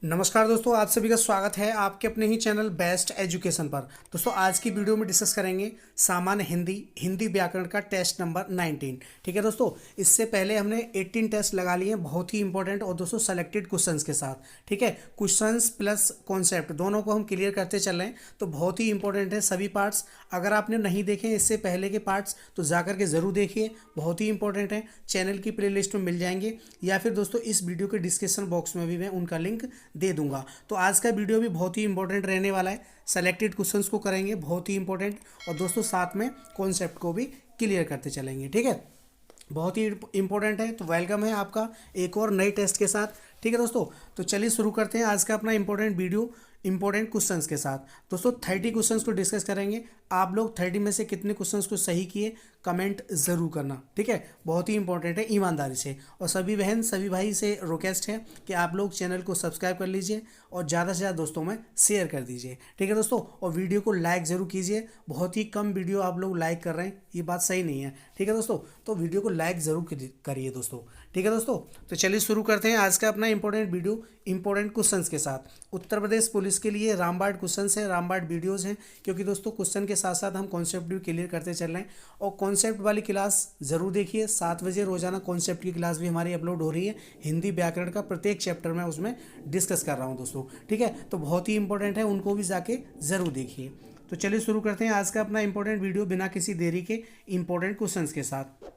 नमस्कार दोस्तों, आप सभी का स्वागत है आपके अपने ही चैनल बेस्ट एजुकेशन पर। दोस्तों आज की वीडियो में डिस्कस करेंगे सामान्य हिंदी हिंदी व्याकरण का टेस्ट नंबर 19। ठीक है दोस्तों, इससे पहले हमने 18 टेस्ट लगा लिए हैं, बहुत ही इंपॉर्टेंट और दोस्तों सेलेक्टेड क्वेश्चंस के साथ। ठीक है, क्वेश्चंस प्लस कॉन्सेप्ट दोनों को हम क्लियर करते चल रहे हैं, तो बहुत ही इंपॉर्टेंट है सभी पार्ट्स। अगर आपने नहीं देखे हैं इससे पहले के पार्ट्स तो जाकर के ज़रूर देखिए, बहुत ही इंपॉर्टेंट है। चैनल की प्ले लिस्ट में मिल जाएंगे या फिर दोस्तों इस वीडियो के डिस्क्रिप्शन बॉक्स में भी मैं उनका लिंक दे दूंगा। तो आज का वीडियो भी बहुत ही इंपॉर्टेंट रहने वाला है, सेलेक्टेड क्वेश्चंस को करेंगे बहुत ही इंपॉर्टेंट, और दोस्तों साथ में कॉन्सेप्ट को भी क्लियर करते चलेंगे। ठीक है, बहुत ही इंपॉर्टेंट है, तो वेलकम है आपका एक और नए टेस्ट के साथ। ठीक है दोस्तों, तो चलिए शुरू करते हैं आज का अपना इंपॉर्टेंट वीडियो इंपॉर्टेंट क्वेश्चंस के साथ। दोस्तों 30 क्वेश्चंस को डिस्कस करेंगे। आप लोग 30 में से कितने क्वेश्चंस को सही किए कमेंट ज़रूर करना। ठीक है, बहुत ही इंपॉर्टेंट है, ईमानदारी से। और सभी बहन सभी भाई से रिक्वेस्ट है कि आप लोग चैनल को सब्सक्राइब कर लीजिए और ज़्यादा से ज़्यादा दोस्तों में शेयर कर दीजिए। ठीक है दोस्तों, और वीडियो को लाइक ज़रूर कीजिए। बहुत ही कम वीडियो आप लोग लाइक कर रहे हैं, ये बात सही नहीं है। ठीक है दोस्तों, तो वीडियो को लाइक ज़रूर करिए दोस्तों। ठीक है दोस्तों, तो चलिए शुरू करते हैं आज का अपना इंपॉर्टेंट वीडियो इंपॉर्टेंट क्वेश्चंस के साथ। उत्तर प्रदेश पुलिस के लिए रामबाण क्वेश्चंस हैं, रामबाण वीडियोज़ हैं, क्योंकि दोस्तों क्वेश्चन के साथ साथ हम कॉन्सेप्ट भी क्लियर करते चल रहे हैं। और कॉन्सेप्ट वाली क्लास ज़रूर देखिए, 7 बजे रोजाना कॉन्सेप्ट की क्लास भी हमारी अपलोड हो रही है। हिंदी व्याकरण का प्रत्येक चैप्टर में उसमें डिस्कस कर रहा हूँ दोस्तों। ठीक है, तो बहुत ही इंपॉर्टेंट है, उनको भी जाके ज़रूर देखिए। तो चलिए शुरू करते हैं आज का अपना इंपॉर्टेंट वीडियो बिना किसी देरी के इंपॉर्टेंट क्वेश्चंस के साथ।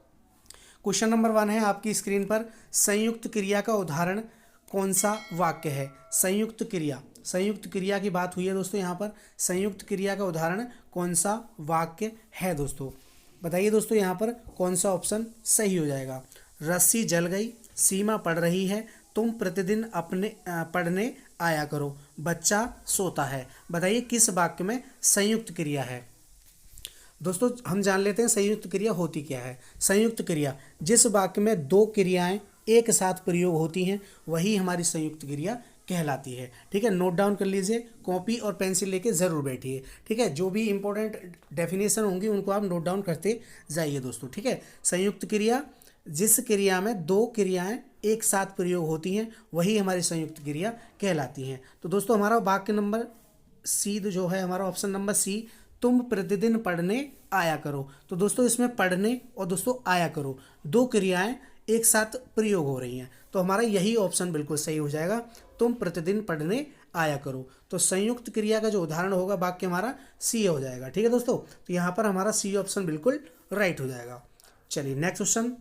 क्वेश्चन नंबर 1 है आपकी स्क्रीन पर, संयुक्त क्रिया का उदाहरण कौन सा वाक्य है। संयुक्त क्रिया, संयुक्त क्रिया की बात हुई है दोस्तों यहाँ पर। संयुक्त क्रिया का उदाहरण कौन सा वाक्य है दोस्तों, बताइए दोस्तों यहाँ पर कौन सा ऑप्शन सही हो जाएगा। रस्सी जल गई, सीमा पढ़ रही है, तुम प्रतिदिन अपने पढ़ने आया करो, बच्चा सोता है। बताइए किस वाक्य में संयुक्त क्रिया है। दोस्तों हम जान लेते हैं संयुक्त क्रिया होती क्या है। संयुक्त क्रिया, जिस वाक्य में दो क्रियाएं एक साथ प्रयोग होती हैं वही हमारी संयुक्त क्रिया कहलाती है। ठीक है, नोट डाउन कर लीजिए, कॉपी और पेंसिल लेके ज़रूर बैठिए। ठीक है, जो भी इंपॉर्टेंट डेफिनेशन होंगी उनको आप नोट डाउन करते जाइए दोस्तों। ठीक है, संयुक्त क्रिया, जिस क्रिया में दो क्रियाएं एक साथ प्रयोग होती हैं वही हमारी संयुक्त क्रिया कहलाती हैं। तो दोस्तों हमारा वाक्य नंबर सी जो है, हमारा ऑप्शन नंबर सी, तुम प्रतिदिन पढ़ने आया करो। तो दोस्तों इसमें पढ़ने और दोस्तों आया करो दो क्रियाएं एक साथ प्रयोग हो रही हैं, तो हमारा यही ऑप्शन बिल्कुल सही हो जाएगा, तुम प्रतिदिन पढ़ने आया करो। तो संयुक्त क्रिया का जो उदाहरण होगा वाक्य हमारा सी हो जाएगा। ठीक है दोस्तों, तो यहाँ पर हमारा सी ऑप्शन बिल्कुल राइट हो जाएगा। चलिए नेक्स्ट क्वेश्चन,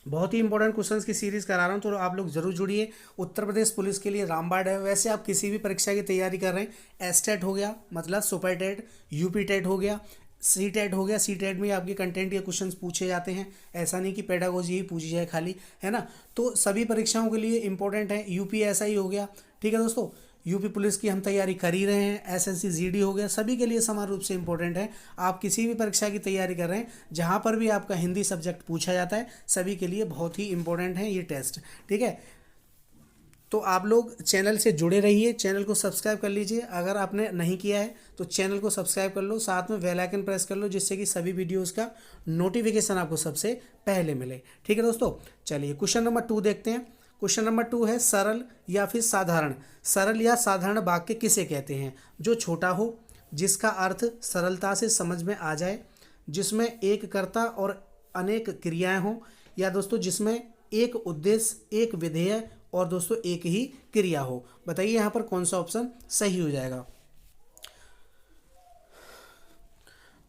बहुत ही इंपॉर्टेंट क्वेश्चंस की सीरीज करा रहा हूँ, तो आप लोग जरूर जुड़िए। उत्तर प्रदेश पुलिस के लिए रामबाण है। वैसे आप किसी भी परीक्षा की तैयारी कर रहे हैं, एस टेट हो गया मतलब सुपर टेट, यूपी टेट हो गया, सी टेट हो गया, सी टेट में आपके कंटेंट के क्वेश्चंस पूछे जाते हैं, ऐसा नहीं कि पेडागोजी ही पूछी जाए खाली, है ना। तो सभी परीक्षाओं के लिए इंपॉर्टेंट है। यूपी ऐसा ही हो गया। ठीक है दोस्तों, यूपी पुलिस की हम तैयारी कर ही रहे हैं, एसएससी जीडी हो गया, सभी के लिए समान रूप से इंपॉर्टेंट है। आप किसी भी परीक्षा की तैयारी कर रहे हैं जहाँ पर भी आपका हिंदी सब्जेक्ट पूछा जाता है, सभी के लिए बहुत ही इंपॉर्टेंट है ये टेस्ट। ठीक है, तो आप लोग चैनल से जुड़े रहिए, चैनल को सब्सक्राइब कर लीजिए। अगर आपने नहीं किया है तो चैनल को सब्सक्राइब कर लो, साथ में बेल आइकन प्रेस कर लो, जिससे कि सभी वीडियोस का नोटिफिकेशन आपको सबसे पहले मिले। ठीक है दोस्तों, चलिए क्वेश्चन नंबर 2 देखते हैं। क्वेश्चन नंबर 2 है, सरल या फिर साधारण। सरल या साधारण वाक्य किसे कहते हैं। जो छोटा हो, जिसका अर्थ सरलता से समझ में आ जाए, जिसमें एक कर्ता और अनेक क्रियाएं हों, या दोस्तों जिसमें एक उद्देश्य, एक विधेय और दोस्तों एक ही क्रिया हो। बताइए यहाँ पर कौन सा ऑप्शन सही हो जाएगा।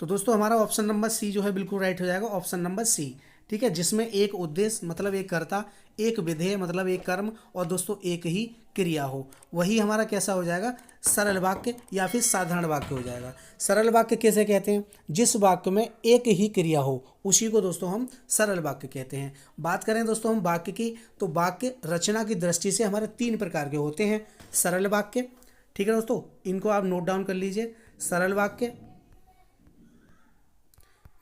तो दोस्तों हमारा ऑप्शन नंबर सी जो है बिल्कुल राइट हो जाएगा, ऑप्शन नंबर सी। ठीक है, जिसमें एक उद्देश्य मतलब एक कर्ता, एक विधेय मतलब एक कर्म और दोस्तों एक ही क्रिया हो, वही हमारा कैसा हो जाएगा, सरल वाक्य या फिर साधारण वाक्य हो जाएगा। सरल वाक्य कैसे कहते हैं, जिस वाक्य में एक ही क्रिया हो उसी को दोस्तों हम सरल वाक्य कहते हैं। बात करें दोस्तों हम वाक्य की, तो वाक्य रचना की दृष्टि से हमारे 3 प्रकार के होते हैं। सरल वाक्य, ठीक है दोस्तों, इनको आप नोट डाउन कर लीजिए। सरल वाक्य,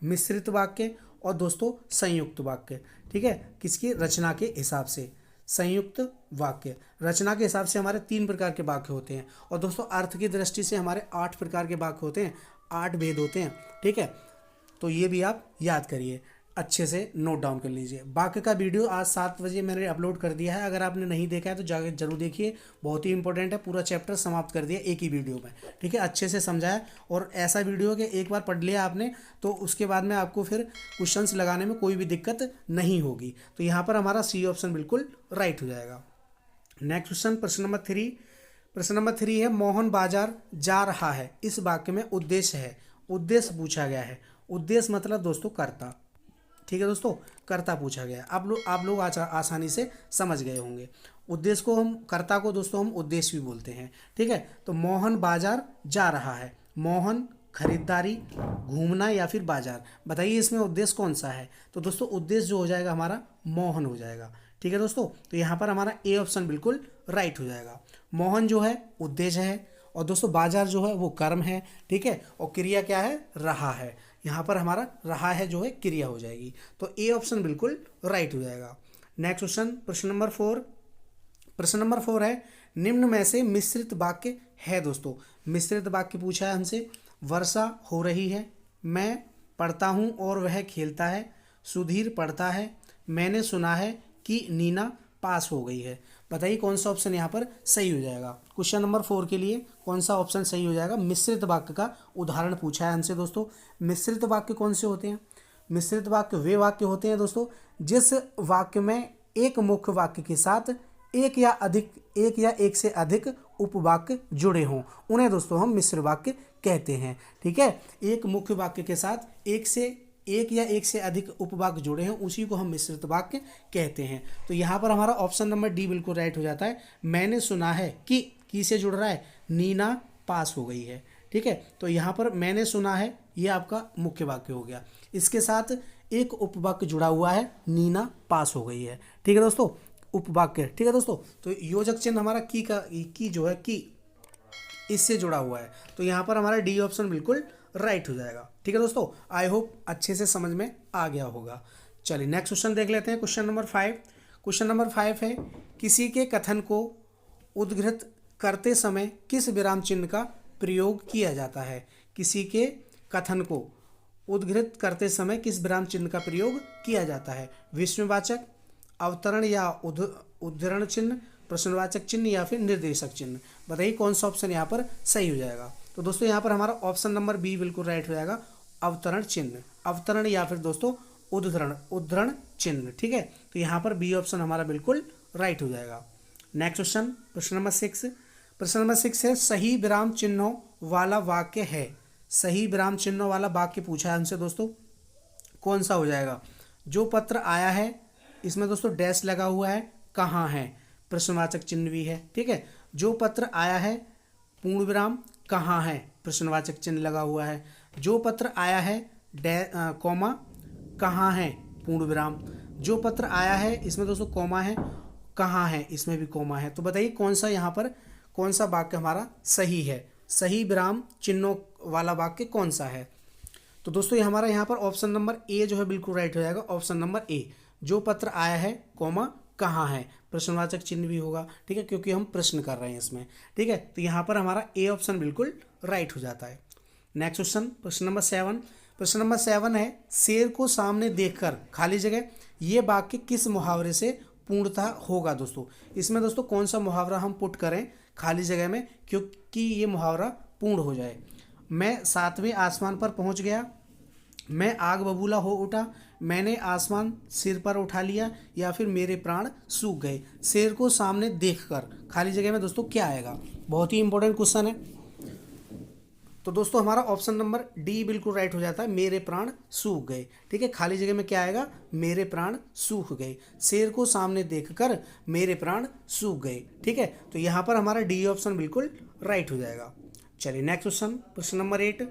मिश्रित वाक्य और दोस्तों संयुक्त वाक्य। ठीक है, किसकी रचना के हिसाब से। संयुक्त वाक्य रचना के हिसाब से हमारे 3 प्रकार के वाक्य होते हैं, और दोस्तों अर्थ की दृष्टि से हमारे 8 प्रकार के वाक्य होते हैं, 8 भेद होते हैं। ठीक है, तो ये भी आप याद करिए। अच्छे से नोट डाउन कर लीजिए। बाकी का वीडियो आज 7 बजे मैंने अपलोड कर दिया है, अगर आपने नहीं देखा है तो जाकर जरूर देखिए, बहुत ही इंपॉर्टेंट है। पूरा चैप्टर समाप्त कर दिया एक ही वीडियो में, ठीक है, अच्छे से समझाया। और ऐसा वीडियो कि एक बार पढ़ लिया आपने तो उसके बाद में आपको फिर क्वेश्चंस लगाने में कोई भी दिक्कत नहीं होगी। तो यहाँ पर हमारा सी ऑप्शन बिल्कुल राइट हो जाएगा। नेक्स्ट क्वेश्चन, प्रश्न नंबर 3। प्रश्न नंबर 3 है, मोहन बाजार जा रहा है, इस वाक्य में उद्देश्य है। उद्देश्य पूछा गया है। उद्देश्य मतलब दोस्तों कर्ता, ठीक है दोस्तों, कर्ता पूछा गया। आप लोग आसानी से समझ गए होंगे। उद्देश्य को हम, कर्ता को दोस्तों हम उद्देश्य भी बोलते हैं, ठीक है। तो मोहन बाजार जा रहा है, मोहन खरीदारी, घूमना या फिर बाजार, बताइए इसमें उद्देश्य कौन सा है। तो दोस्तों उद्देश्य जो हो जाएगा हमारा मोहन हो जाएगा, ठीक है दोस्तों। तो यहाँ पर हमारा ए ऑप्शन बिल्कुल राइट हो जाएगा। मोहन जो है उद्देश्य है, और दोस्तों बाजार जो है वो कर्म है, ठीक है, और क्रिया क्या है, रहा है। यहाँ पर हमारा रहा है जो है क्रिया हो जाएगी। तो ए ऑप्शन बिल्कुल राइट हो जाएगा। नेक्स्ट क्वेश्चन, प्रश्न नंबर 4। प्रश्न नंबर 4 है, निम्न में से मिश्रित वाक्य है। दोस्तों मिश्रित वाक्य पूछा है हमसे। वर्षा हो रही है, मैं पढ़ता हूँ और वह खेलता है, सुधीर पढ़ता है, मैंने सुना है कि नीना पास हो गई है। बताइए कौन सा ऑप्शन यहाँ पर सही हो जाएगा। क्वेश्चन नंबर 4 के लिए कौन सा ऑप्शन सही हो जाएगा। मिश्रित वाक्य का उदाहरण पूछा है हमसे दोस्तों। मिश्रित वाक्य कौन से होते हैं। मिश्रित वाक्य वे वाक्य होते हैं दोस्तों जिस वाक्य में एक मुख्य वाक्य के साथ एक या एक से अधिक उपवाक्य जुड़े हों, उन्हें दोस्तों हम मिश्र वाक्य कहते हैं, ठीक है। एक मुख्य वाक्य के साथ एक या एक से अधिक उपवाक्य जुड़े हैं, उसी को हम मिश्रित वाक्य कहते हैं। तो यहाँ पर हमारा ऑप्शन नंबर डी बिल्कुल राइट हो जाता है। मैंने सुना है कि से जुड़ रहा है, नीना पास हो गई है, ठीक है। तो यहाँ पर मैंने सुना है ये आपका मुख्य वाक्य हो गया, इसके साथ एक उपवाक्य जुड़ा हुआ है, नीना पास हो गई है, ठीक है दोस्तों, उपवाक्य, ठीक है दोस्तों। तो योजक चिन्ह हमारा की जो है की इससे जुड़ा हुआ है। तो यहाँ पर हमारा डी ऑप्शन बिल्कुल राइट हो जाएगा, ठीक है दोस्तों। आई होप अच्छे से समझ में आ गया होगा। चलिए नेक्स्ट क्वेश्चन देख लेते हैं। Question number 5। क्वेश्चन नंबर 5 है, किसी के कथन को उद्धृत करते समय किस विराम चिन्ह का प्रयोग किया जाता है। किसी के कथन को उद्धृत करते समय किस विराम चिन्ह का प्रयोग किया जाता है। विस्मयवाचक, अवतरण या उद्धरण चिन्ह, प्रश्नवाचक चिन्ह या फिर निर्देशक चिन्ह। बताइए कौन सा ऑप्शन यहाँ पर सही हो जाएगा। तो दोस्तों यहाँ पर हमारा ऑप्शन नंबर बी बिल्कुल राइट हो जाएगा, अवतरण चिन्ह, अवतरण या फिर दोस्तों उद्धरण चिन्ह, ठीक है। तो यहाँ पर बी ऑप्शन हमारा बिल्कुल राइट हो जाएगा। नेक्स्ट क्वेश्चन, प्रश्न नंबर 6। प्रश्न नंबर 6 है, सही विराम चिन्हों वाला वाक्य है। सही विराम चिन्हों वाला वाक्य पूछा है हमसे दोस्तों, कौन सा हो जाएगा। जो पत्र आया है, इसमें दोस्तों डैश लगा हुआ है, कहाँ है, प्रश्नवाचक चिन्ह भी है, ठीक है। जो पत्र आया है, पूर्ण विराम, कहाँ है, प्रश्नवाचक चिन्ह लगा हुआ है। जो पत्र आया है, कॉमा, कहाँ है, पूर्ण विराम। जो पत्र आया है, इसमें दोस्तों कॉमा है, कहाँ है, इसमें भी कॉमा है। तो बताइए कौन सा यहाँ पर कौन सा वाक्य हमारा सही है, सही विराम चिन्हों वाला वाक्य कौन सा है। तो दोस्तों ये हमारा यहाँ पर ऑप्शन नंबर ए जो है बिल्कुल राइट हो जाएगा। ऑप्शन नंबर ए, जो पत्र आया है, कॉमा, कहाँ है, प्रश्नवाचक चिन्ह भी होगा, ठीक है, क्योंकि हम प्रश्न कर रहे हैं इसमें, ठीक है। तो यहाँ पर हमारा ए ऑप्शन बिल्कुल राइट हो जाता है। नेक्स्ट क्वेश्चन, प्रश्न नंबर 7। प्रश्न नंबर 7 है, शेर को सामने देखकर खाली जगह, ये वाक्य किस मुहावरे से पूर्णतः होगा। दोस्तों इसमें दोस्तों कौन सा मुहावरा हम पुट करें खाली जगह में, क्योंकि ये मुहावरा पूर्ण हो जाए। मैं 7वें आसमान पर पहुंच गया, मैं आग बबूला हो उठा, मैंने आसमान सिर पर उठा लिया, या फिर मेरे प्राण सूख गए। शेर को सामने देखकर खाली जगह में दोस्तों क्या आएगा, बहुत ही इंपॉर्टेंट क्वेश्चन है। तो दोस्तों हमारा ऑप्शन नंबर डी बिल्कुल राइट हो जाता है, मेरे प्राण सूख गए, ठीक है। खाली जगह में क्या आएगा, मेरे प्राण सूख गए। शेर को सामने देखकर मेरे प्राण सूख गए, ठीक है। तो यहाँ पर हमारा डी ऑप्शन बिल्कुल राइट हो जाएगा। चलिए नेक्स्ट क्वेश्चन, प्रश्न नंबर 8।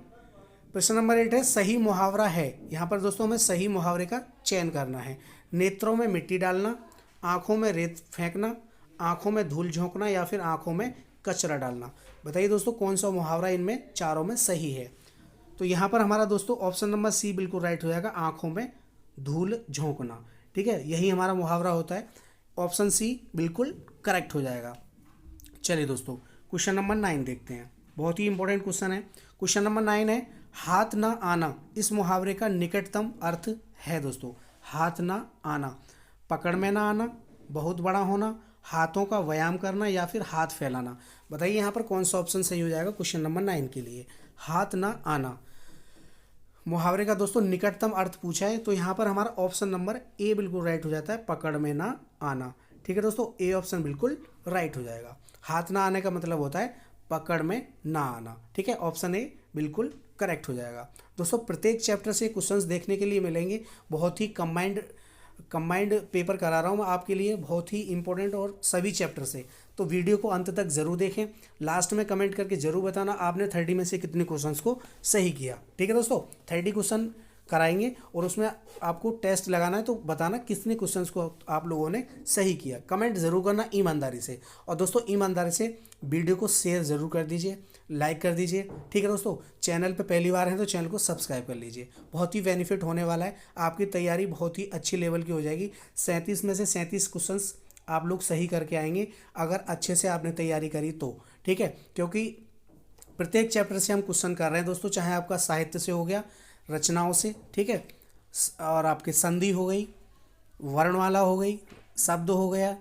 प्रश्न नंबर 8 है, सही मुहावरा है। यहाँ पर दोस्तों हमें सही मुहावरे का चयन करना है। नेत्रों में मिट्टी डालना, आँखों में रेत फेंकना, आँखों में धूल झोंकना, या फिर आँखों में कचरा डालना। बताइए दोस्तों कौन सा मुहावरा इनमें चारों में सही है। तो यहाँ पर हमारा दोस्तों ऑप्शन नंबर सी बिल्कुल राइट हो जाएगा, आँखों में धूल झोंकना, ठीक है, यही हमारा मुहावरा होता है। ऑप्शन सी बिल्कुल करेक्ट हो जाएगा। चलिए दोस्तों क्वेश्चन नंबर 9 देखते हैं, बहुत ही इंपॉर्टेंट क्वेश्चन है। क्वेश्चन नंबर 9 है, हाथ ना आना इस मुहावरे का निकटतम अर्थ है दोस्तों। हाथ ना आना, पकड़ में ना आना, बहुत बड़ा होना, हाथों का व्यायाम करना या फिर हाथ फैलाना। बताइए यहाँ पर कौन सा ऑप्शन सही हो जाएगा क्वेश्चन नंबर 9 के लिए। हाथ ना आना मुहावरे का दोस्तों निकटतम अर्थ पूछा है, तो यहाँ पर हमारा ऑप्शन नंबर ए बिल्कुल राइट हो जाता है, पकड़ में ना आना। ठीक है दोस्तों, ए ऑप्शन बिल्कुल राइट हो जाएगा। हाथ ना आने का मतलब होता है पकड़ में ना आना। ठीक है, ऑप्शन ए बिल्कुल करेक्ट हो जाएगा। दोस्तों प्रत्येक चैप्टर से क्वेश्चंस देखने के लिए मिलेंगे, बहुत ही कंबाइंड पेपर करा रहा हूँ मैं आपके लिए, बहुत ही इंपॉर्टेंट और सभी चैप्टर से। तो वीडियो को अंत तक जरूर देखें, लास्ट में कमेंट करके जरूर बताना आपने 30 में से कितने क्वेश्चंस को सही किया। ठीक है दोस्तों, 30 क्वेश्चन कराएंगे और उसमें आपको टेस्ट लगाना है, तो बताना कितने क्वेश्चंस को आप लोगों ने सही किया। कमेंट जरूर करना ईमानदारी से, और दोस्तों ईमानदारी से वीडियो को शेयर जरूर कर दीजिए, लाइक कर दीजिए। ठीक है दोस्तों, चैनल पे पहली बार है तो चैनल को सब्सक्राइब कर लीजिए, बहुत ही बेनिफिट होने वाला है, आपकी तैयारी बहुत ही अच्छी लेवल की हो जाएगी। 37 में से 37 क्वेश्चंस आप लोग सही करके आएंगे अगर अच्छे से आपने तैयारी करी तो। ठीक है, क्योंकि प्रत्येक चैप्टर से हम क्वेश्चन कर रहे हैं दोस्तों, चाहे आपका साहित्य से हो गया, रचनाओं से, ठीक है, और आपके संधि हो गई, वर्णमाला हो गई, शब्द हो गया,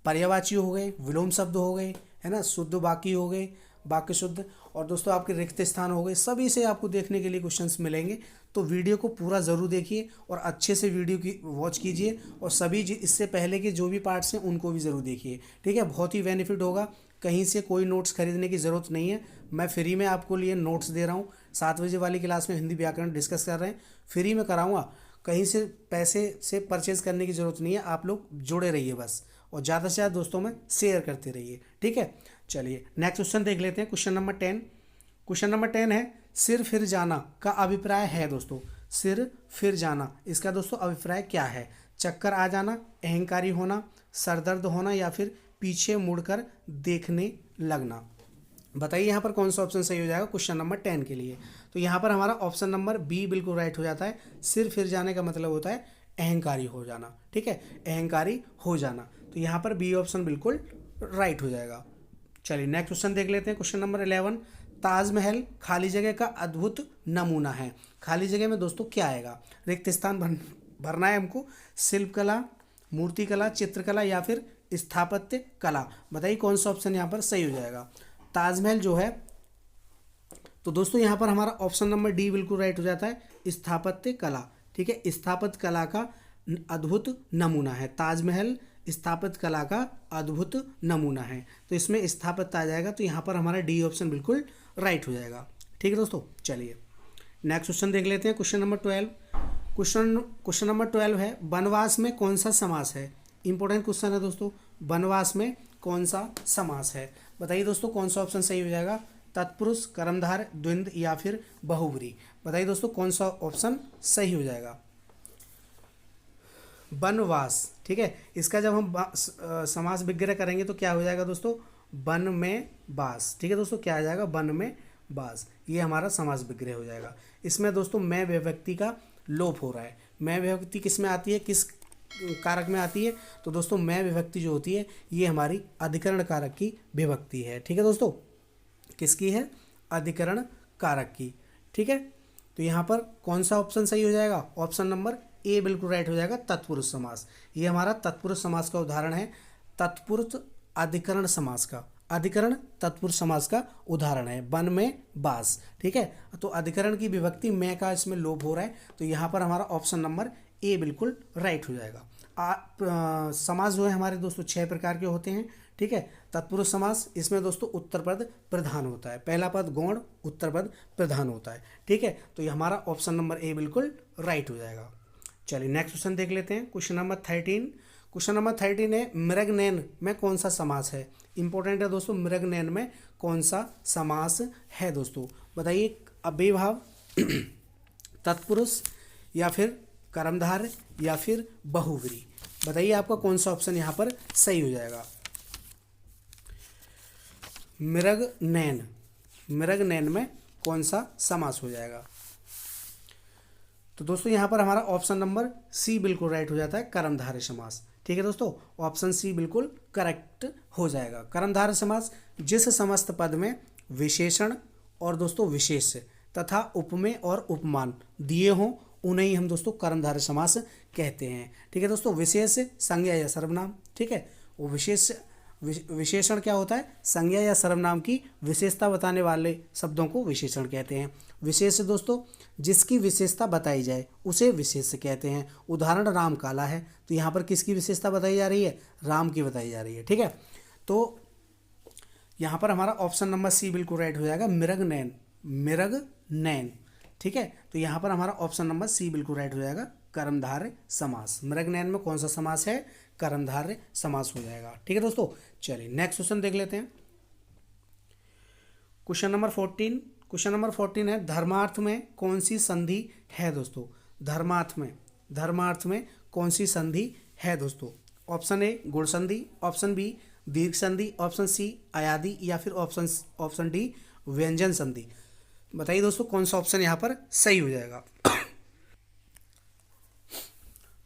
पर्यायवाची हो गए, विलोम शब्द हो गए, है ना, शुद्ध वाक्य हो गए, वाक्य शुद्ध, और दोस्तों आपके रिक्त स्थान हो गए, सभी से आपको देखने के लिए क्वेश्चंस मिलेंगे। तो वीडियो को पूरा ज़रूर देखिए और अच्छे से वीडियो की वॉच कीजिए, और सभी इससे पहले के जो भी पार्ट्स हैं उनको भी ज़रूर देखिए। ठीक है, बहुत ही बेनिफिट होगा, कहीं से कोई नोट्स खरीदने की ज़रूरत नहीं है, मैं फ्री में आपको लिए नोट्स दे रहा हूँ। 7 बजे वाली क्लास में हिंदी व्याकरण डिस्कस कर रहे हैं, फ्री में कराऊंगा, कहीं से पैसे से परचेज़ करने की ज़रूरत नहीं है। आप लोग जुड़े रहिए बस, और ज़्यादा से ज़्यादा दोस्तों में शेयर करते रहिए। ठीक है, चलिए नेक्स्ट क्वेश्चन देख लेते हैं, क्वेश्चन नंबर 10। क्वेश्चन नंबर 10 है सिर फिर जाना का अभिप्राय है दोस्तों। सिर फिर जाना, इसका दोस्तों अभिप्राय क्या है। चक्कर आ जाना, अहंकारी होना, सरदर्द होना या फिर पीछे मुड़कर देखने लगना। बताइए यहाँ पर कौन सा ऑप्शन सही हो जाएगा क्वेश्चन नंबर 10 के लिए। तो यहाँ पर हमारा ऑप्शन नंबर बी बिल्कुल राइट हो जाता है। सिर फिर जाने का मतलब होता है अहंकारी हो जाना। ठीक है, अहंकारी हो जाना, तो यहाँ पर बी ऑप्शन बिल्कुल राइट हो जाएगा। चलिए नेक्स्ट क्वेश्चन देख लेते हैं, क्वेश्चन नंबर 11। ताजमहल खाली जगह का अद्भुत नमूना है। खाली जगह में दोस्तों क्या आएगा, रिक्त स्थान भरना है हमको, शिल्पकला, मूर्तिकला, चित्रकला या फिर स्थापत्य कला। बताइए कौन सा ऑप्शन यहाँ पर सही हो जाएगा। ताजमहल जो है, तो दोस्तों यहाँ पर हमारा ऑप्शन नंबर डी बिल्कुल राइट हो जाता है, स्थापत्य कला। ठीक है, स्थापत्य कला का अद्भुत नमूना है ताजमहल, स्थापत्य कला का अद्भुत नमूना है, तो इसमें स्थापत्य आ जाएगा, तो यहाँ पर हमारा डी ऑप्शन बिल्कुल राइट हो जाएगा। ठीक है दोस्तों, चलिए नेक्स्ट क्वेश्चन देख लेते हैं, क्वेश्चन नंबर 12। क्वेश्चन नंबर 12 है वनवास में कौन सा समास है। इंपॉर्टेंट क्वेश्चन है दोस्तों, वनवास में कौन सा समास है। बताइए दोस्तों कौन सा ऑप्शन सही हो जाएगा, तत्पुरुष, कर्मधार, द्वंद्व या फिर बहुब्री। बताइए दोस्तों कौन सा ऑप्शन सही हो जाएगा। वनवास, ठीक है, इसका जब हम समास विग्रह करेंगे तो क्या हो जाएगा दोस्तों, वन में बास। ठीक है दोस्तों, क्या आ जाएगा, वन में बास, ये हमारा समास विग्रह हो जाएगा। इसमें दोस्तों मैं विभक्ति का लोप हो रहा है। मैं विभक्ति किस में आती है, किस कारक में आती है, तो दोस्तों मैं विभक्ति जो होती है ये हमारी अधिकरण कारक की विभक्ति है। ठीक है दोस्तों, किसकी है, अधिकरण कारक की। ठीक है, तो यहाँ पर कौन सा ऑप्शन सही हो जाएगा, ऑप्शन नंबर ए बिल्कुल राइट हो जाएगा, तत्पुरुष समास। ये हमारा तत्पुरुष समास का उदाहरण है, तत्पुरुष अधिकरण समास का, अधिकरण तत्पुरुष समास का उदाहरण है, वन में बास। ठीक है, तो अधिकरण की विभक्ति में का इसमें लोप हो रहा है, तो यहाँ पर हमारा ऑप्शन नंबर ए बिल्कुल राइट हो जाएगा। समास जो है हमारे दोस्तों 6 प्रकार के होते हैं। ठीक है, तत्पुरुष समास, इसमें दोस्तों उत्तर पद प्रधान होता है, पहला पद गौण, उत्तर पद प्रधान होता है। ठीक है, तो ये हमारा ऑप्शन नंबर ए बिल्कुल राइट हो जाएगा। चलिए नेक्स्ट क्वेश्चन देख लेते हैं, क्वेश्चन नंबर 13। क्वेश्चन नंबर 13 है मृगनयन में कौन सा समास है। इंपॉर्टेंट है दोस्तों, मृगनयन में कौन सा समास है दोस्तों। बताइए, अव्ययीभाव, तत्पुरुष या फिर कर्मधार या फिर बहुव्रीहि। बताइए आपका कौन सा ऑप्शन यहाँ पर सही हो जाएगा। मृगनयन, मृगनयन में कौन सा समास हो जाएगा, तो दोस्तों यहाँ पर हमारा ऑप्शन नंबर सी बिल्कुल राइट हो जाता है, कर्मधारय समास। ठीक है दोस्तों, ऑप्शन सी बिल्कुल करेक्ट हो जाएगा। कर्मधारय समास जिस समस्त पद में विशेषण और दोस्तों विशेष्य तथा उपमेय और उपमान दिए हों उन्हें ही हम दोस्तों कर्मधारय समास कहते हैं। ठीक है दोस्तों, विशेष संज्ञा या सर्वनाम, ठीक है, वो विशेषण क्या होता है, संज्ञा या सर्वनाम की विशेषता बताने वाले शब्दों को विशेषण कहते हैं। विशेष दोस्तों, जिसकी विशेषता बताई जाए उसे विशेष कहते हैं। उदाहरण राम काला है, तो यहाँ पर किसकी विशेषता बताई जा रही है, राम की बताई जा रही है। ठीक है, तो यहाँ पर हमारा ऑप्शन नंबर सी बिल्कुल राइट हो जाएगा, मृग नैन, मृग नैन। ठीक है, तो यहाँ पर हमारा ऑप्शन नंबर सी बिल्कुल राइट हो जाएगा, कर्मधारय समास। मृग नैन में कौन सा समास है, कर्मधारय समास हो जाएगा। ठीक है दोस्तों, चलिए नेक्स्ट क्वेश्चन देख लेते हैं। क्वेश्चन नंबर 14, क्वेश्चन नंबर 14 है, धर्मार्थ में कौन सी संधि है दोस्तों, धर्मार्थ में कौन सी संधि है दोस्तों। ऑप्शन ए गुण संधि, ऑप्शन बी दीर्घ संधि, ऑप्शन सी अयादि, या फिर ऑप्शन डी व्यंजन संधि। बताइए दोस्तों कौन सा ऑप्शन यहाँ पर सही हो जाएगा।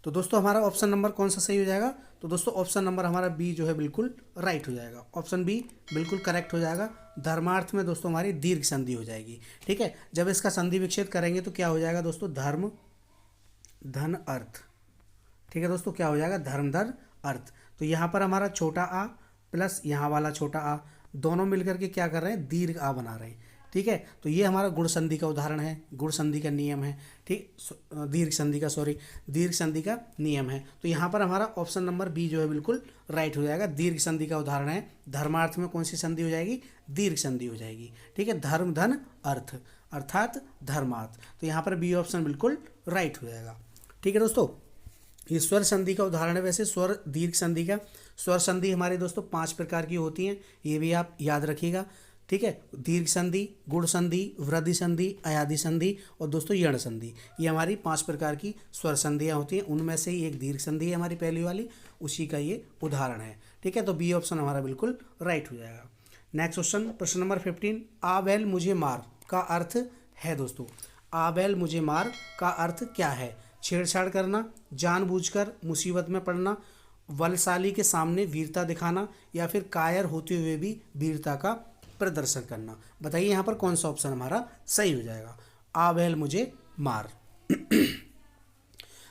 तो दोस्तों हमारा ऑप्शन नंबर कौन सा सही हो जाएगा, तो दोस्तों ऑप्शन नंबर हमारा बी जो है बिल्कुल राइट हो जाएगा। ऑप्शन बी बिल्कुल करेक्ट हो जाएगा। धर्मार्थ में दोस्तों हमारी दीर्घ संधि हो जाएगी। ठीक है, जब इसका संधि विच्छेद करेंगे तो क्या हो जाएगा दोस्तों, धर्म धन अर्थ। ठीक है दोस्तों, क्या हो जाएगा, धर्म धन अर्थ। तो यहाँ पर हमारा छोटा आ प्लस यहाँ वाला छोटा आ दोनों मिलकर के क्या कर रहे हैं, दीर्घ आ बना रहे हैं। ठीक है, तो ये हमारा गुण संधि का उदाहरण है, गुण संधि का नियम है। ठीक, दीर्घ संधि का नियम है। तो यहाँ पर हमारा ऑप्शन नंबर बी जो है बिल्कुल राइट हो जाएगा, दीर्घ संधि का उदाहरण है। धर्मार्थ में कौन सी संधि हो जाएगी, दीर्घ संधि हो जाएगी। ठीक है, धर्म धन अर्थ अर्थात धर्मार्थ। तो यहाँ पर बी ऑप्शन बिल्कुल राइट हो जाएगा। ठीक है दोस्तों, ये स्वर संधि का उदाहरण है। वैसे स्वर दीर्घ संधि का, स्वर संधि हमारे दोस्तों 5 प्रकार की होती हैं, ये भी आप याद रखिएगा। ठीक है, दीर्घ संधि, गुण संधि, वृद्धि संधि, अयादि संधि और दोस्तों यण संधि, ये हमारी 5 प्रकार की स्वर संधियाँ होती हैं। उनमें से ही एक दीर्घ संधि है हमारी पहली वाली, उसी का ये उदाहरण है। ठीक है, तो बी ऑप्शन हमारा बिल्कुल राइट हो जाएगा। नेक्स्ट क्वेश्चन, प्रश्न नंबर 15, आ बैल मुझे मार का अर्थ है दोस्तों। आ बैल मुझे मार का अर्थ क्या है, छेड़छाड़ करना, जानबूझकर मुसीबत में पड़ना, बलशाली के सामने वीरता दिखाना, या फिर कायर होते हुए भी वीरता का प्रदर्शन करना। बताइए यहाँ पर कौन सा ऑप्शन हमारा सही हो जाएगा, आ बैल मुझे मार।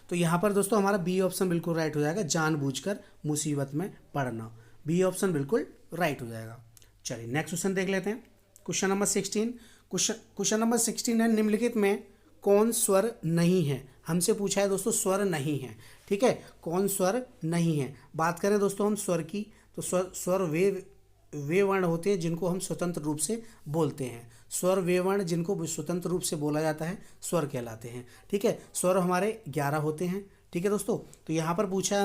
तो यहाँ पर दोस्तों हमारा बी ऑप्शन बिल्कुल राइट हो जाएगा, जानबूझकर मुसीबत में पड़ना। बी ऑप्शन बिल्कुल राइट हो जाएगा। चलिए नेक्स्ट क्वेश्चन देख लेते हैं। क्वेश्चन नंबर 16, क्वेश्चन नंबर 16 है, निम्नलिखित में कौन स्वर नहीं है। हमसे पूछा है दोस्तों स्वर नहीं है। ठीक है, कौन स्वर नहीं है। बात करें दोस्तों हम स्वर की, तो स्वर वे वर्ण होते हैं जिनको हम स्वतंत्र रूप से बोलते हैं। स्वर वे वर्ण जिनको स्वतंत्र रूप से बोला जाता है स्वर कहलाते हैं। ठीक है, स्वर हमारे 11 होते हैं। ठीक है दोस्तों, तो यहाँ पर पूछा है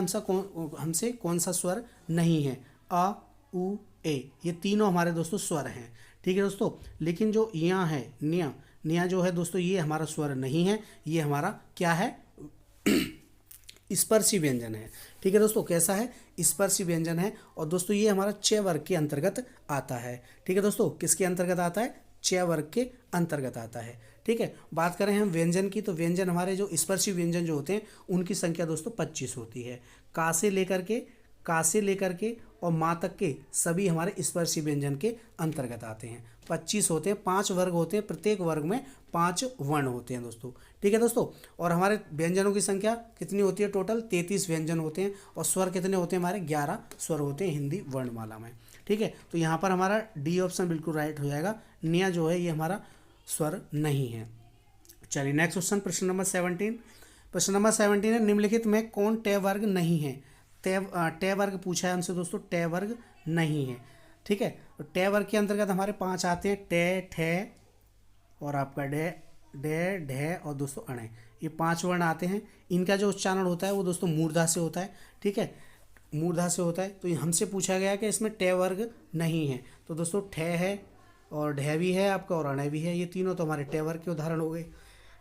हमसे कौन सा स्वर नहीं है। अ उ ए, ये तीनों हमारे दोस्तों स्वर हैं। ठीक है दोस्तों, लेकिन जो या है निया जो है दोस्तों ये हमारा स्वर नहीं है, ये हमारा क्या है, स्पर्शी व्यंजन है। ठीक है दोस्तों, कैसा है, स्पर्शी व्यंजन है। और दोस्तों ये हमारा च वर्ग के अंतर्गत आता है। ठीक है दोस्तों, किसके अंतर्गत आता है, च वर्ग के अंतर्गत आता है। ठीक है, बात करें हम व्यंजन की, तो व्यंजन हमारे जो स्पर्शी व्यंजन जो होते हैं उनकी संख्या दोस्तों 25 होती है। का से लेकर के और माँ तक के सभी हमारे स्पर्शी व्यंजन के अंतर्गत आते हैं। 25 होते हैं, 5 वर्ग होते हैं, प्रत्येक वर्ग में 5 वर्ण होते हैं दोस्तों। ठीक है दोस्तों, और हमारे व्यंजनों की संख्या कितनी होती है, टोटल 33 व्यंजन होते हैं। और स्वर कितने होते हैं, हमारे 11 स्वर होते हैं हिंदी वर्णमाला में। ठीक है, तो यहाँ पर हमारा डी ऑप्शन बिल्कुल राइट हो जाएगा, निया जो है ये हमारा स्वर नहीं है। चलिए नेक्स्ट क्वेश्चन, प्रश्न नंबर 17, प्रश्न नंबर 17 है, निम्नलिखित में कौन टे वर्ग नहीं है। टे वर्ग पूछा है हमसे दोस्तों, टे वर्ग नहीं है। ठीक है, तो टे वर्ग के अंतर्गत हमारे 5 आते हैं, टे ठे और आपका डे ढे और दोस्तों अणे, ये 5 वर्ण आते हैं। इनका जो उच्चारण होता है वो दोस्तों मूर्धा से होता है। ठीक है, मूर्धा से होता है। तो हमसे पूछा गया कि इसमें टे वर्ग नहीं है, तो दोस्तों ठे है और ढे भी है आपका और अणे भी है, ये तीनों तो हमारे टे वर्ग के उदाहरण हो गए।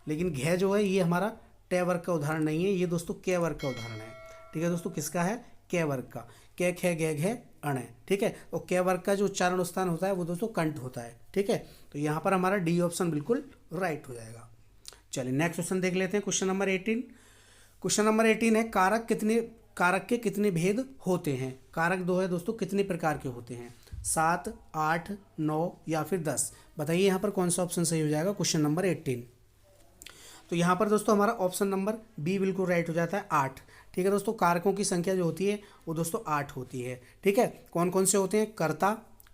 लेकिन घे जो है ये हमारा टे वर्ग का उदाहरण नहीं है, ये दोस्तों के वर्ग का उदाहरण है। ठीक है दोस्तों, किसका है, के वर्ग का, के खे गे घे अणे। ठीक है, और के वर्ग का जो उच्चारण स्थान होता है वो दोस्तों कंठ होता है। ठीक है, तो यहाँ पर हमारा डी ऑप्शन बिल्कुल राइट हो जाएगा। चलिए नेक्स्ट क्वेश्चन देख लेते हैं। क्वेश्चन नंबर 18, क्वेश्चन नंबर 18 है, कारक के कितने भेद होते हैं। कारक 2 है दोस्तों, कितने प्रकार के होते हैं, 7, 8, 9 या फिर 10। बताइए यहाँ पर कौन सा ऑप्शन सही हो जाएगा, क्वेश्चन नंबर 18। तो यहाँ पर दोस्तों हमारा ऑप्शन नंबर बी बिल्कुल राइट हो जाता है 8। ठीक है दोस्तों, कारकों की संख्या जो होती है वो दोस्तों 8 होती है। ठीक है, कौन कौन से होते हैं? कर्ता,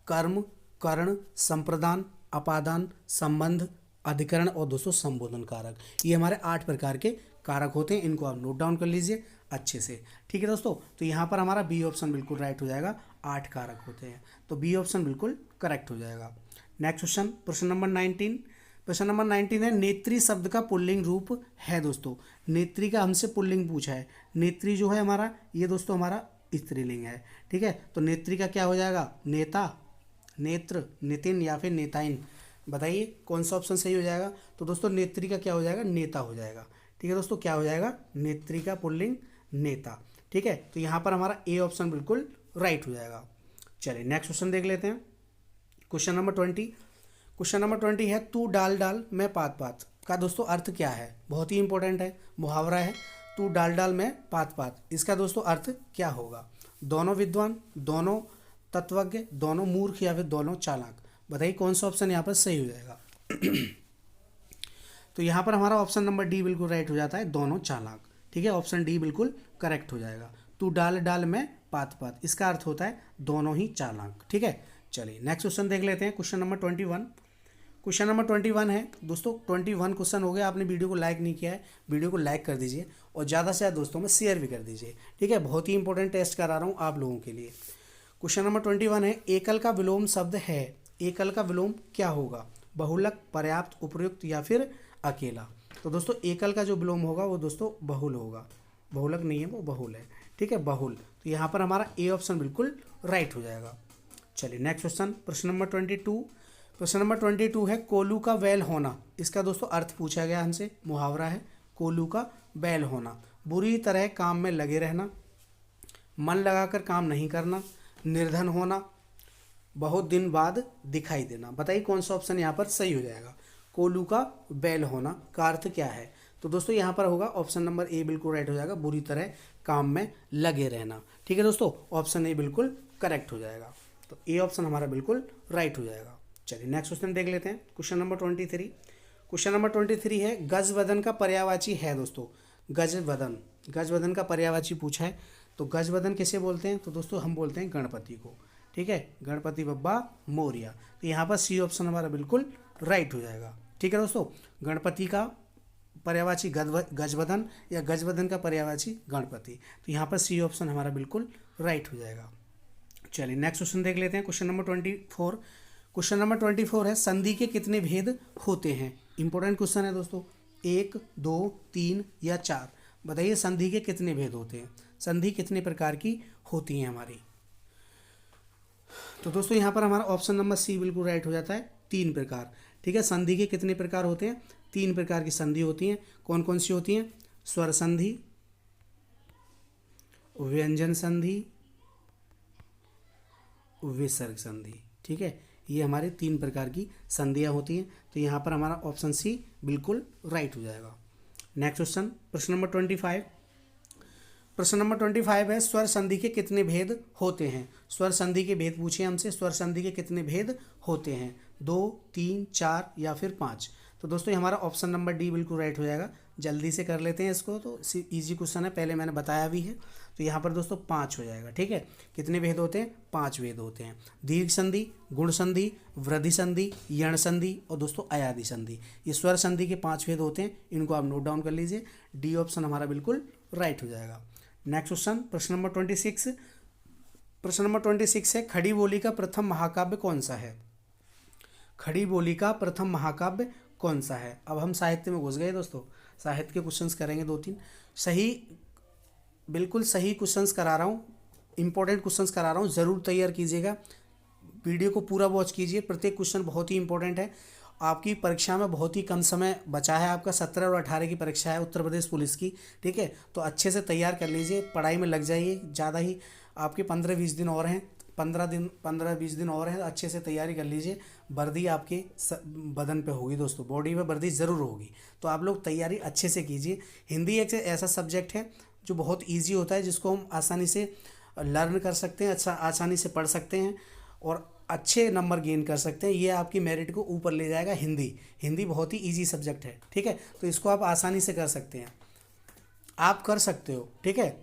कर्म, करण, संप्रदान, अपादान, संबंध, अधिकरण और दोस्तों संबोधन कारक। ये हमारे 8 प्रकार के कारक होते हैं, इनको आप नोट डाउन कर लीजिए अच्छे से। ठीक है दोस्तों, तो यहाँ पर हमारा बी ऑप्शन बिल्कुल राइट हो जाएगा, 8 कारक होते हैं, तो बी ऑप्शन बिल्कुल करेक्ट हो जाएगा। नेक्स्ट क्वेश्चन, प्रश्न नंबर 19। प्रश्न नंबर 19 है नेत्री शब्द का पुल्लिंग रूप है दोस्तों। नेत्री का हमसे पुल्लिंग पूछा है। नेत्री जो है हमारा, ये दोस्तों हमारा स्त्रीलिंग है। ठीक है, तो नेत्री का क्या हो जाएगा? नेता, नेत्र, नितिन या फिर नेताइन। बताइए कौन सा ऑप्शन सही हो जाएगा? तो दोस्तों नेत्री का क्या हो जाएगा? नेता हो जाएगा। ठीक है दोस्तों, क्या हो जाएगा? नेत्री का पुल्लिंग नेता। ठीक है, तो यहाँ पर हमारा ए ऑप्शन बिल्कुल राइट हो जाएगा। चलिए नेक्स्ट क्वेश्चन देख लेते हैं। Question number 20। क्वेश्चन नंबर 20 है तू डाल डाल मैं पात पात का दोस्तों अर्थ क्या है? बहुत ही इंपॉर्टेंट है, मुहावरा है। तू डाल डाल मैं पात पात, इसका दोस्तों अर्थ क्या होगा? दोनों विद्वान, दोनों तत्वज्ञ, दोनों मूर्ख या फिर दोनों चालाक। बताइए कौन सा ऑप्शन यहाँ पर सही हो जाएगा? तो यहाँ पर हमारा ऑप्शन नंबर डी बिल्कुल राइट हो जाता है, दोनों चालाक। ठीक है, ऑप्शन डी बिल्कुल करेक्ट हो जाएगा। तू डाल डाल में पात पात, इसका अर्थ होता है दोनों ही चालाक। ठीक है, चलिए नेक्स्ट क्वेश्चन देख लेते हैं। Question number 21। क्वेश्चन नंबर 21 है दोस्तों, 21 क्वेश्चन हो गया। आपने वीडियो को लाइक नहीं किया है, वीडियो को लाइक कर दीजिए और ज़्यादा से ज़्यादा दोस्तों में शेयर भी कर दीजिए। ठीक है, बहुत ही इंपॉर्टेंट टेस्ट करा रहा हूँ आप लोगों के लिए। क्वेश्चन नंबर 21 है एकल का विलोम शब्द है। एकल का विलोम क्या होगा? बहुलक, पर्याप्त, उपयुक्त या फिर अकेला। तो दोस्तों एकल का जो विलोम होगा वो दोस्तों बहुल होगा। बहुलक नहीं है, वो बहुल है। ठीक है, बहुल। तो यहाँ पर हमारा ए ऑप्शन बिल्कुल राइट हो जाएगा। चलिए नेक्स्ट क्वेश्चन, प्रश्न नंबर 22। प्रश्न नंबर 22 है कोलू का बैल होना, इसका दोस्तों अर्थ पूछा गया हमसे, मुहावरा है कोलू का बैल होना। बुरी तरह काम में लगे रहना, मन लगाकर काम नहीं करना, निर्धन होना, बहुत दिन बाद दिखाई देना। बताइए कौन सा ऑप्शन यहाँ पर सही हो जाएगा? कोलू का बैल होना का अर्थ क्या है? तो दोस्तों यहाँ पर होगा ऑप्शन नंबर ए बिल्कुल राइट हो जाएगा, बुरी तरह काम में लगे रहना। ठीक है दोस्तों, ऑप्शन ए बिल्कुल करेक्ट हो जाएगा, तो ए ऑप्शन हमारा बिल्कुल राइट हो जाएगा। चलिए नेक्स्ट क्वेश्चन देख लेते हैं। Question number 23। क्वेश्चन नंबर 23 है गजवदन का पर्यायवाची है दोस्तों। गजवदन, गजवदन का पर्यायवाची पूछा है, तो गजवदन किसे बोलते हैं? तो दोस्तों हम बोलते हैं गणपति को। ठीक है, गणपति बप्पा मोरिया। तो यहाँ पर सी ऑप्शन हमारा बिल्कुल राइट हो जाएगा। ठीक है दोस्तों, गणपति का पर्यायवाची गजवदन या गजवदन का पर्यायवाची गणपति, तो यहाँ पर सी ऑप्शन हमारा बिल्कुल राइट हो जाएगा। चलिए नेक्स्ट क्वेश्चन देख लेते हैं। Question number 24। क्वेश्चन नंबर 24 है संधि के कितने भेद होते हैं? इंपॉर्टेंट क्वेश्चन है दोस्तों, 1, 2, 3 या 4। बताइए संधि के कितने भेद होते हैं? संधि कितने प्रकार की होती हैं हमारी? तो दोस्तों यहाँ पर हमारा ऑप्शन नंबर सी बिल्कुल राइट हो जाता है, 3 प्रकार। ठीक है, संधि के कितने प्रकार होते हैं? 3 प्रकार की संधि होती हैं। कौन कौन सी होती हैं? स्वर संधि, व्यंजन संधि, विसर्ग संधि। ठीक है, ये हमारे 3 प्रकार की संधियाँ होती हैं, तो यहाँ पर हमारा ऑप्शन सी बिल्कुल राइट हो जाएगा। नेक्स्ट क्वेश्चन, प्रश्न नंबर 25। प्रश्न नंबर 25 है स्वर संधि के कितने भेद होते हैं? स्वर संधि के भेद पूछे हमसे, स्वर संधि के कितने भेद होते हैं? 2, 3, 4 या फिर 5। तो दोस्तों ये हमारा ऑप्शन नंबर डी बिल्कुल राइट हो जाएगा। जल्दी से कर लेते हैं इसको, तो इजी क्वेश्चन है, पहले मैंने बताया भी है। तो यहाँ पर दोस्तों 5 हो जाएगा। ठीक है, कितने भेद होते हैं? 5 भेद होते हैं। दीर्घ संधि, गुण संधि, वृद्धि संधि, यण संधि और दोस्तों अयादि संधि। ये स्वर संधि के 5 भेद होते हैं, इनको आप नोट डाउन कर लीजिए। डी ऑप्शन हमारा बिल्कुल राइट हो जाएगा। नेक्स्ट क्वेश्चन, प्रश्न नंबर 26। प्रश्न नंबर 26 है खड़ी बोली का प्रथम महाकाव्य कौन सा है? खड़ी बोली का प्रथम महाकाव्य कौन सा है? अब हम साहित्य में घुस गए दोस्तों, साहित्य के क्वेश्चंस करेंगे 2-3। सही, बिल्कुल सही क्वेश्चंस करा रहा हूँ, इंपॉर्टेंट क्वेश्चंस करा रहा हूँ, ज़रूर तैयार कीजिएगा। वीडियो को पूरा वॉच कीजिए, प्रत्येक क्वेश्चन बहुत ही इंपॉर्टेंट है। आपकी परीक्षा में बहुत ही कम समय बचा है, आपका 17 और 18 की परीक्षा है उत्तर प्रदेश पुलिस की। ठीक है, तो अच्छे से तैयार कर लीजिए, पढ़ाई में लग जाइए। ज़्यादा ही आपके 15-20 दिन और हैं, 15-20 दिन और हैं, अच्छे से तैयारी कर लीजिए। वर्दी आपके बदन पे होगी दोस्तों, बॉडी पे वर्दी ज़रूर होगी, तो आप लोग तैयारी अच्छे से कीजिए। हिंदी एक ऐसा सब्जेक्ट है जो बहुत ईजी होता है, जिसको हम आसानी से लर्न कर सकते हैं, अच्छा आसानी से पढ़ सकते हैं और अच्छे नंबर गेन कर सकते हैं। ये आपकी मेरिट को ऊपर ले जाएगा। हिंदी हिंदी बहुत ही इजी सब्जेक्ट है, ठीक है, तो इसको आप आसानी से कर सकते हैं, आप कर सकते हो, ठीक है,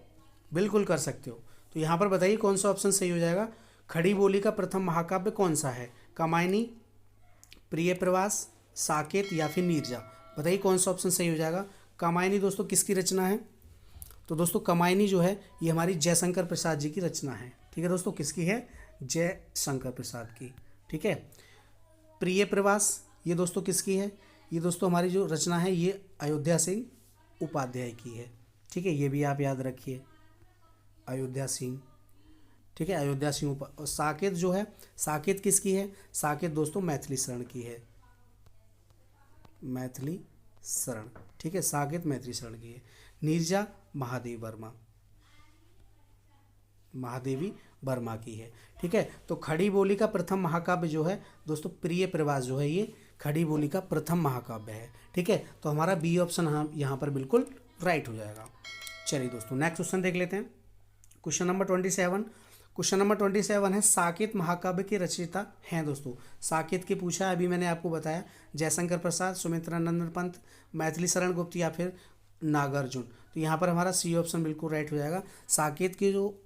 बिल्कुल कर सकते हो। तो यहाँ पर बताइए कौन सा ऑप्शन सही हो जाएगा। खड़ी बोली का प्रथम महाकाव्य कौन सा है? कामायनी, प्रिय प्रवास, साकेत या फिर नीरजा? बताइए कौन सा ऑप्शन सही हो जाएगा। कामायनी दोस्तों किसकी रचना है? तो दोस्तों कामायनी जो है ये हमारी जयशंकर प्रसाद जी की रचना है, ठीक है दोस्तों। किसकी है? जयशंकर प्रसाद की, ठीक है। प्रिय प्रवास ये दोस्तों किसकी है? ये दोस्तों हमारी जो रचना है ये अयोध्या सिंह उपाध्याय की है, ठीक है, ये भी आप याद रखिए, अयोध्या सिंह, ठीक है, अयोध्या सिंह और साकेत जो है, साकेत किसकी है? साकेत दोस्तों मैथिली शरण की है, मैथिली शरण, ठीक है, साकेत मैथिली शरण की है। नीरजा महादेवी वर्मा, महादेवी वर्मा की है, ठीक है। तो खड़ी बोली का प्रथम महाकाव्य जो है दोस्तों प्रिय प्रवास जो है ये खड़ी बोली का प्रथम महाकाव्य है, ठीक है। तो हमारा बी ऑप्शन हम यहाँ पर बिल्कुल राइट हो जाएगा। चलिए दोस्तों नेक्स्ट क्वेश्चन देख लेते हैं। Question number 27। क्वेश्चन नंबर 27 है साकेत महाकाव्य के रचयिता हैं दोस्तों। साकेत के पूछा है, अभी मैंने आपको बताया, जयशंकर प्रसाद, सुमित्रानंदन पंत, मैथिली शरण गुप्त या फिर नागार्जुन। तो यहाँ पर हमारा सी ऑप्शन बिल्कुल राइट हो जाएगा। साकेत के जो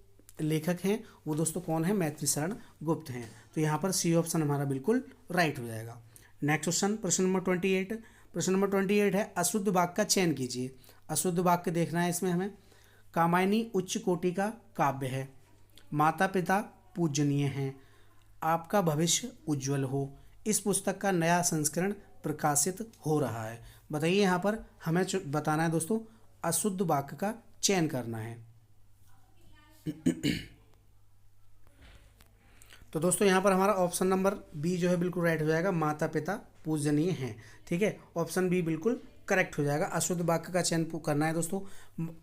लेखक हैं वो दोस्तों कौन है? मैथिली शरण गुप्त हैं। तो यहाँ पर सी ऑप्शन हमारा बिल्कुल राइट हो जाएगा। नेक्स्ट क्वेश्चन प्रश्न नंबर 28। प्रश्न नंबर 28 है अशुद्ध वाक्य का चयन कीजिए। अशुद्ध वाक्य देखना है इसमें हमें। कामायनी उच्च कोटि का काव्य है, माता पिता पूजनीय हैं, आपका भविष्य उज्जवल हो, इस पुस्तक का नया संस्करण प्रकाशित हो रहा है। बताइए यहाँ पर हमें बताना है दोस्तों, अशुद्ध वाक्य का चयन करना है। तो दोस्तों यहाँ पर हमारा ऑप्शन नंबर बी जो है बिल्कुल राइट हो जाएगा, माता पिता पूजनीय हैं, ठीक है, ऑप्शन बी बिल्कुल करेक्ट हो जाएगा। अशुद्ध वाक्य का चयन करना है दोस्तों।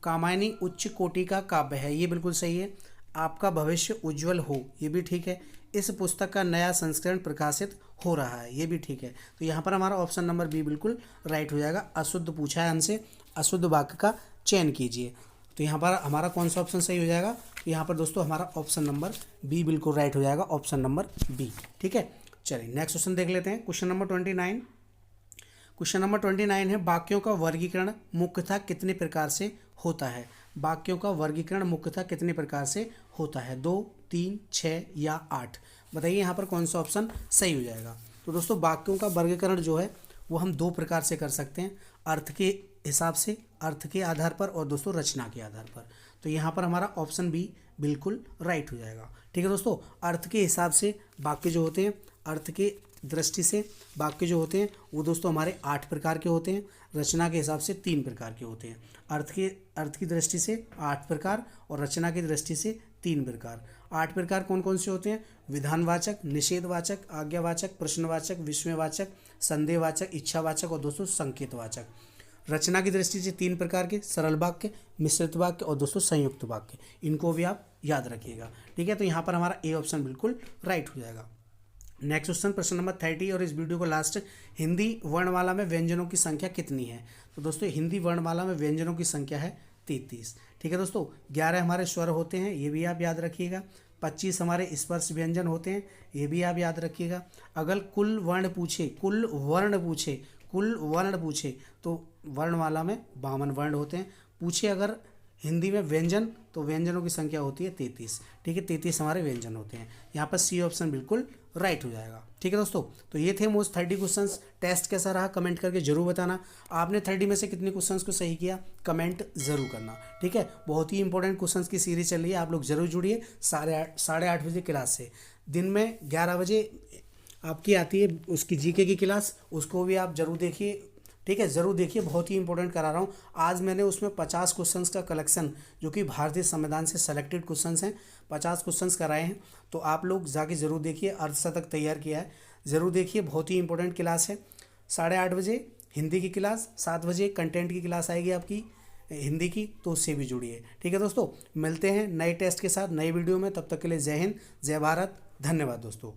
कामायनी उच्च कोटि का काव्य है, ये बिल्कुल सही है। आपका भविष्य उज्जवल हो, ये भी ठीक है। इस पुस्तक का नया संस्करण प्रकाशित हो रहा है, ये भी ठीक है। तो यहाँ पर हमारा ऑप्शन नंबर बी बिल्कुल राइट हो जाएगा। अशुद्ध पूछा है हमसे, अशुद्ध वाक्य का चयन कीजिए। तो यहाँ पर हमारा कौन सा ऑप्शन सही हो जाएगा? तो यहाँ पर दोस्तों हमारा ऑप्शन नंबर बी बिल्कुल राइट हो जाएगा, ऑप्शन नंबर बी, ठीक है। चलिए नेक्स्ट क्वेश्चन देख लेते हैं। Question number 29। क्वेश्चन नंबर 29 है वाक्यों का वर्गीकरण मुख्यतः कितने प्रकार से होता है? वाक्यों का वर्गीकरण मुख्यतः कितने प्रकार से होता है? 2, 3, 6 या 8? बताइए यहाँ पर कौन सा ऑप्शन सही हो जाएगा। तो दोस्तों वाक्यों का वर्गीकरण जो है वो हम 2 प्रकार से कर सकते हैं, अर्थ के हिसाब से, अर्थ के आधार पर, और दोस्तों रचना के आधार पर। तो यहाँ पर हमारा ऑप्शन बी बिल्कुल राइट हो जाएगा, ठीक है दोस्तों। अर्थ के हिसाब से वाक्य जो होते हैं, अर्थ के दृष्टि से वाक्य जो होते हैं वो दोस्तों हमारे 8 प्रकार के होते हैं, रचना के हिसाब से 3 प्रकार के होते हैं। अर्थ की दृष्टि से 8 प्रकार और रचना की दृष्टि से 3 प्रकार। 8 प्रकार कौन कौन से होते हैं? विधानवाचक, निषेधवाचक, आज्ञावाचक, प्रश्नवाचक, विस्मयवाचक, संदेहवाचक, इच्छावाचक और दोस्तों संकेतवाचक। रचना की दृष्टि से 3 प्रकार के, सरल वाक्य, मिश्रित वाक्य और दोस्तों संयुक्त वाक्य। इनको भी आप याद रखिएगा, ठीक है। तो यहाँ पर हमारा ए ऑप्शन बिल्कुल राइट हो जाएगा। नेक्स्ट क्वेश्चन प्रश्न नंबर 30 और इस वीडियो को लास्ट। हिंदी वर्णमाला में व्यंजनों की संख्या कितनी है? तो दोस्तों हिंदी वर्णमाला में व्यंजनों की संख्या है 33, ठीक है दोस्तों। 11 हमारे स्वर होते हैं, ये भी आप याद रखिएगा। 25 हमारे स्पर्श व्यंजन होते हैं, ये भी आप याद रखिएगा। अगर कुल वर्ण पूछे, कुल वर्ण पूछे तो वर्णमाला में 52 वर्ण होते हैं। पूछे अगर हिंदी में व्यंजन, तो व्यंजनों की संख्या होती है 33, ठीक है, 33 हमारे व्यंजन होते हैं। यहाँ पर सी ऑप्शन बिल्कुल राइट हो जाएगा, ठीक है दोस्तों। तो ये थे मोस्ट 30 क्वेश्चंस। टेस्ट कैसा रहा कमेंट करके जरूर बताना। आपने 30 में से कितने क्वेश्चंस को सही किया कमेंट जरूर करना, ठीक है। बहुत ही इंपॉर्टेंट क्वेश्चंस की सीरीज चल रही है, आप लोग जरूर जुड़िए। 8:30 बजे क्लास से। दिन में 11 बजे आपकी आती है उसकी जीके की क्लास, उसको भी आप जरूर देखिए, ठीक है, ज़रूर देखिए, बहुत ही इंपॉर्टेंट करा रहा हूँ। आज मैंने उसमें 50 क्वेश्चंस का कलेक्शन, जो कि भारतीय संविधान से सेलेक्टेड क्वेश्चंस हैं, 50 क्वेश्चंस कराए हैं। तो आप लोग जाके ज़रूर देखिए, अर्धशतक तैयार किया है, ज़रूर देखिए, बहुत ही इंपॉर्टेंट क्लास है। 8:30 बजे हिंदी की क्लास, 7 बजे कंटेंट की क्लास आएगी आपकी हिंदी की, तो उससे भी जुड़िए, ठीक है दोस्तों। मिलते हैं नए टेस्ट के साथ नए वीडियो में, तब तक के लिए जय हिंद, जय भारत, धन्यवाद दोस्तों।